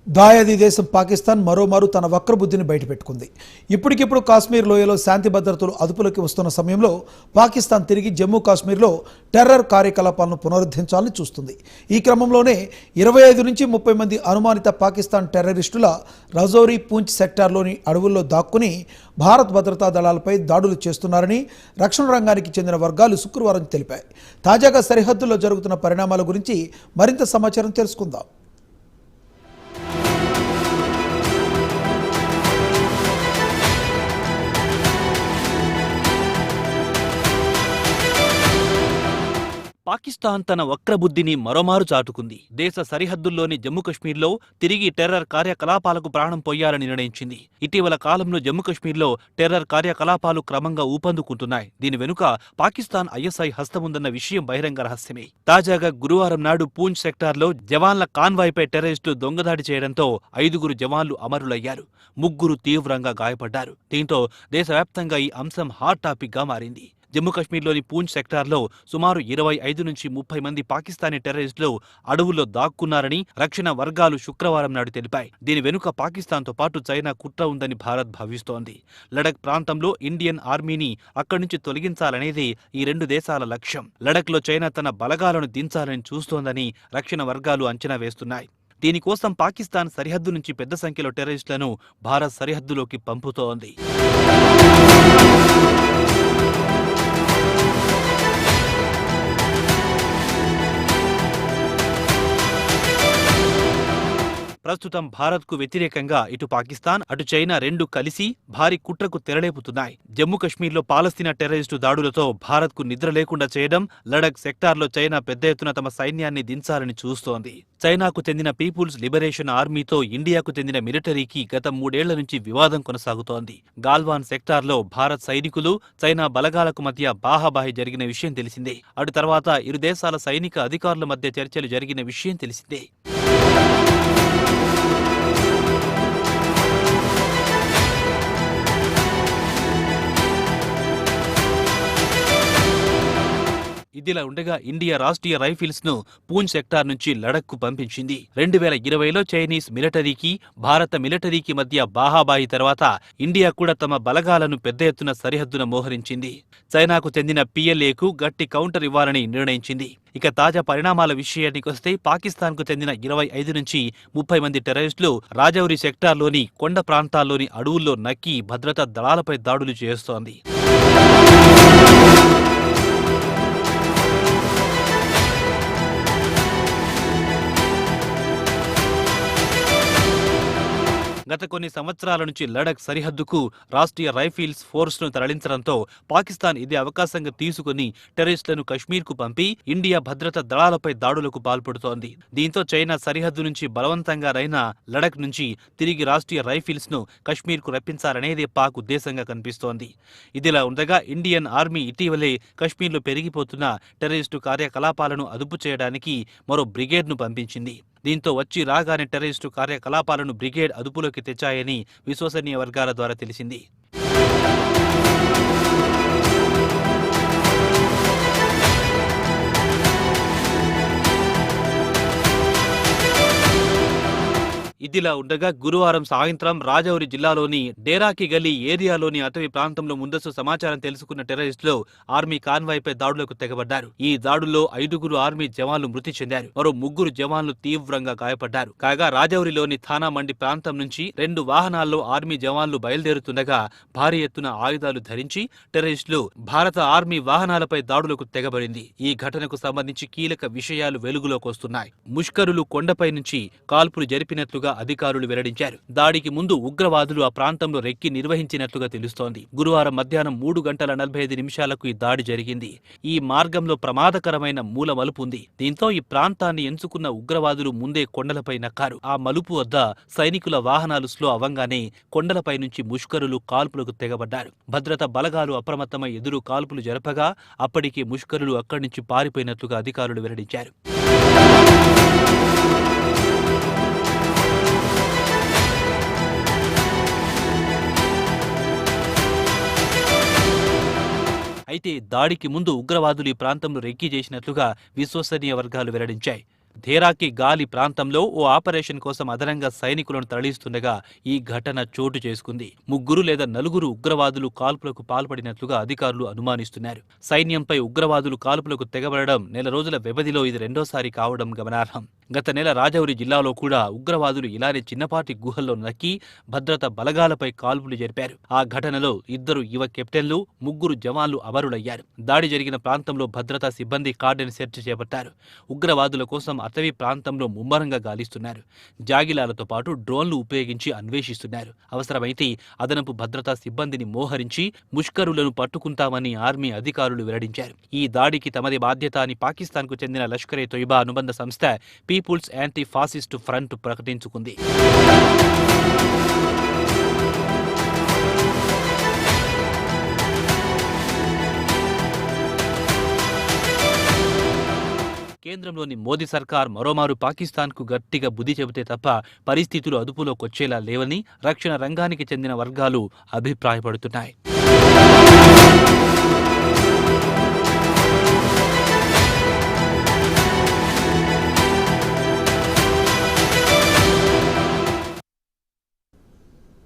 దాయాది దేశం పాకిస్తాన్ మరోమారు తన వక్రబుద్ధిని బయటపెట్టుకుంది. ఇప్పటికిప్పుడు కాశ్మీర్ లోయలో శాంతి భద్రతలు అదుపులోకి వస్తున్న సమయంలో పాకిస్తాన్ తిరిగి జమ్మూ కాశ్మీర్లో టెర్రర్ కార్యకలాపాలను పునరుద్ధరించాలని చూస్తుంది. ఈ క్రమంలోనే 25 నుంచి 30 మంది అనుమానిత పాకిస్తాన్ టెర్రరిస్టుల రజౌరీ పూంచ్ సెక్టార్లోని అడవుల్లో దాక్కుని భారత్ భద్రతా దళాలపై దాడులు చేస్తున్నారని రక్షణ రంగానికి చెందిన వర్గాలు శుక్రవారం తెలిపాయి. తాజాగా సరిహద్దుల్లో జరుగుతున్న పరిణామాల గురించి మరింత సమాచారం తెలుసుకుందాం. పాకిస్తాన్ తన వక్రబుద్ధిని మరోమారు చాటుకుంది. దేశ సరిహద్దుల్లోని జమ్మూ కశ్మీర్లో తిరిగి టెర్రర్ కార్యకలాపాలకు ప్రాణం పోయాలని నిర్ణయించింది. ఇటీవల కాలంలో జమ్మూ కశ్మీర్లో టెర్రర్ కార్యకలాపాలు క్రమంగా ఊపందుకుంటున్నాయి. దీని వెనుక పాకిస్తాన్ ఐఎస్ఐ హస్తముందన్న విషయం బహిరంగ రహస్యమే. తాజాగా గురువారం నాడు పూంచ్ సెక్టార్లో జవాన్ల కాన్వాయ్పై టెర్రరిస్టులు దొంగదాడి చేయడంతో 5 జవాన్లు అమరులయ్యారు. 3 తీవ్రంగా గాయపడ్డారు. దీంతో దేశవ్యాప్తంగా ఈ అంశం హాట్ టాపిక్ గా మారింది. జమ్మూ కశ్మీర్లోని పూంచ్ సెక్టార్లో సుమారు 25 నుంచి 30 మంది పాకిస్తానీ టెర్రరిస్టులు అడవుల్లో దాక్కున్నారని రక్షణ వర్గాలు శుక్రవారం నాడు తెలిపాయి. దీని వెనుక పాకిస్తాన్తో పాటు చైనా కుట్ర ఉందని భారత్ భావిస్తోంది. లడక్ ప్రాంతంలో ఇండియన్ ఆర్మీని అక్కడి నుంచి తొలగించాలనేది ఈ 2 దేశాల లక్ష్యం. లడఖ్లో చైనా తన బలగాలను దించాలని చూస్తోందని రక్షణ వర్గాలు అంచనా వేస్తున్నాయి. దీనికోసం పాకిస్తాన్ సరిహద్దు నుంచి పెద్ద సంఖ్యలో టెర్రరిస్టులను భారత్ సరిహద్దులోకి పంపుతోంది. ప్రస్తుతం భారత్కు వ్యతిరేకంగా ఇటు పాకిస్తాన్ అటు చైనా 2 కలిసి భారీ కుట్రకు తెరలేపుతున్నాయి. జమ్మూ కశ్మీర్లో పాలస్తీనా టెర్రరిస్టు దాడులతో భారత్కు నిద్ర లేకుండా చేయడం, లడక్ సెక్టార్లో చైనా పెద్ద ఎత్తున తమ సైన్యాన్ని దించాలని చూస్తోంది. చైనాకు చెందిన పీపుల్స్ లిబరేషన్ ఆర్మీతో ఇండియాకు చెందిన మిలిటరీకి గత 3 ఏళ్ల నుంచి వివాదం కొనసాగుతోంది. గాల్వాన్ సెక్టార్లో భారత్ సైనికులు చైనా బలగాలకు మధ్య బాహాబాహి జరిగిన విషయం తెలిసిందే. అటు తర్వాత ఇరు దేశాల సైనిక అధికారుల మధ్య చర్చలు జరిగిన విషయం తెలిసిందే. ఇదిలా ఉండగా ఇండియా రాష్ట్రీయ రైఫిల్స్ ను పూంచ్ సెక్టార్ నుంచి లడఖ్కు పంపించింది. 2020లో చైనీస్ మిలిటరీకి భారత మిలిటరీకి మధ్య బాహాబాయి తర్వాత ఇండియా కూడా తమ బలగాలను పెద్ద ఎత్తున సరిహద్దున మోహరించింది. చైనాకు చెందిన PLAకు గట్టి కౌంటర్ ఇవ్వాలని నిర్ణయించింది. ఇక తాజా పరిణామాల విషయానికొస్తే పాకిస్తాన్కు చెందిన 25 నుంచి 30 మంది టెర్రరిస్టులు రాజౌరి సెక్టార్లోని కొండ ప్రాంతాల్లోని అడవుల్లో నక్కి భద్రతా దళాలపై దాడులు చేస్తోంది. గత కొన్ని సంవత్సరాల నుంచి లడక్ సరిహద్దుకు రాష్ట్రీయ రైఫిల్స్ ఫోర్స్ను తరలించడంతో పాకిస్తాన్ ఇదే అవకాశంగా తీసుకుని టెర్రరిస్టులను కశ్మీర్కు పంపి ఇండియా భద్రతా దళాలపై దాడులకు పాల్పడుతోంది. దీంతో చైనా సరిహద్దు నుంచి బలవంతంగా రైనా లడక్ నుంచి తిరిగి రాష్ట్రీయ రైఫిల్స్ ను కశ్మీర్కు రప్పించాలనేదే పాక్ ఉద్దేశంగా కనిపిస్తోంది. ఇదిలా ఉండగా ఇండియన్ ఆర్మీ ఇటీవలే కశ్మీర్లో పెరిగిపోతున్న టెర్రరిస్టు కార్యకలాపాలను అదుపు చేయడానికి మరో బ్రిగేడ్ను పంపించింది. దీంతో వచ్చి రాగానే టెర్రరిస్టు కార్యకలాపాలను బ్రిగేడ్ అదుపులోకి తెచ్చాయని విశ్వసనీయ వర్గాల ద్వారా తెలిసింది. ఇదిలా ఉండగా గురువారం సాయంత్రం రాజౌరి జిల్లాలోని డేరాకి గలీ ఏరియాలోని అటవీ ప్రాంతంలో ముందస్తు సమాచారం తెలుసుకున్న టెర్రరిస్టులు ఆర్మీ కాన్వాయ్పై దాడులకు తెగబడ్డారు. ఈ దాడుల్లో 5 ఆర్మీ జవాన్లు మృతి చెందారు. మరో 3 జవాన్లు తీవ్రంగా గాయపడ్డారు. కాగా రాజౌరిలోని థానా మండి ప్రాంతం నుంచి 2 వాహనాల్లో ఆర్మీ జవాన్లు బయలుదేరుతుండగా భారీ ఎత్తున ఆయుధాలు ధరించి టెర్రరిస్టులు భారత ఆర్మీ వాహనాలపై దాడులకు తెగబడింది. ఈ ఘటనకు సంబంధించి కీలక విషయాలు వెలుగులోకి వస్తున్నాయి. ముష్కరులు కొండపై నుంచి కాల్పులు జరిపినట్లుగా అధికారులు వెల్లడించారు. దాడికి ముందు ఉగ్రవాదులు ఆ ప్రాంతంలో రెక్కి నిర్వహించినట్లుగా తెలుస్తోంది. గురువారం మధ్యాహ్నం 3:45 ఈ దాడి జరిగింది. ఈ మార్గంలో ప్రమాదకరమైన మూల మలుపు ఉంది. దీంతో ఈ ప్రాంతాన్ని ఎంచుకున్న ఉగ్రవాదులు ముందే కొండలపై నక్కారు. ఆ మలుపు వద్ద సైనికుల వాహనాలు స్లో అవ్వంగానే కొండలపై నుంచి ముష్కరులు కాల్పులకు తెగబడ్డారు. భద్రతా బలగాలు అప్రమత్తమై ఎదురు కాల్పులు జరపగా అప్పటికే ముష్కరులు అక్కడి నుంచి పారిపోయినట్లుగా అధికారులు వెల్లడించారు. అయితే దాడికి ముందు ఉగ్రవాదులు ఈ ప్రాంతంలో రెక్కీ చేసినట్లుగా విశ్వసనీయ వర్గాలు వెల్లడించాయి. ధేరాకి గాలి ప్రాంతంలో ఓ ఆపరేషన్ కోసం అదనంగా సైనికులను తరలిస్తుండగా ఈ ఘటన చోటు చేసుకుంది. 3 లేదా 4 ఉగ్రవాదులు కాల్పులకు పాల్పడినట్లుగా అధికారులు అనుమానిస్తున్నారు. సైన్యంపై ఉగ్రవాదులు కాల్పులకు తెగబడడం నెల రోజుల వ్యవధిలో ఇది రెండోసారి కావడం గమనార్హం. గత నెల రాజౌరి జిల్లాలో కూడా ఉగ్రవాదులు ఇలానే చిన్నపాటి గుహల్లో నక్కి భద్రతా బలగాలపై కాల్పులు జరిపారు. ఆ ఘటనలో 2 యువ కెప్టెన్లు, 3 జవాన్లు అమరులయ్యారు. దాడి జరిగిన ప్రాంతంలో భద్రతా సిబ్బంది కార్డన్ సెర్చ్ చేపట్టారు. ఉగ్రవాదుల కోసం అటవీ ప్రాంతంలో ముమ్మరంగా గాలిస్తున్నారు. జాగిలాలతో పాటు డ్రోన్లు ఉపయోగించి అన్వేషిస్తున్నారు. అవసరమైతే అదనపు భద్రతా సిబ్బందిని మోహరించి ముష్కరులను పట్టుకుంటామని ఆర్మీ అధికారులు వెల్లడించారు. ఈ దాడికి తమది బాధ్యత అని పాకిస్తాన్కు చెందిన లష్కర్-ఏ-తొయిబా అనుబంధ సంస్థ పీపుల్స్ యాంటీ ఫాసిస్ట్ ఫ్రంట్ ప్రకటించుకుంది. కేంద్రంలోని మోదీ సర్కార్ మరోమారు పాకిస్తాన్కు గట్టిగా బుద్ధి చెబితే తప్ప పరిస్థితులు అదుపులోకొచ్చేలా లేవని రక్షణ రంగానికి చెందిన వర్గాలు అభిప్రాయపడుతున్నాయి.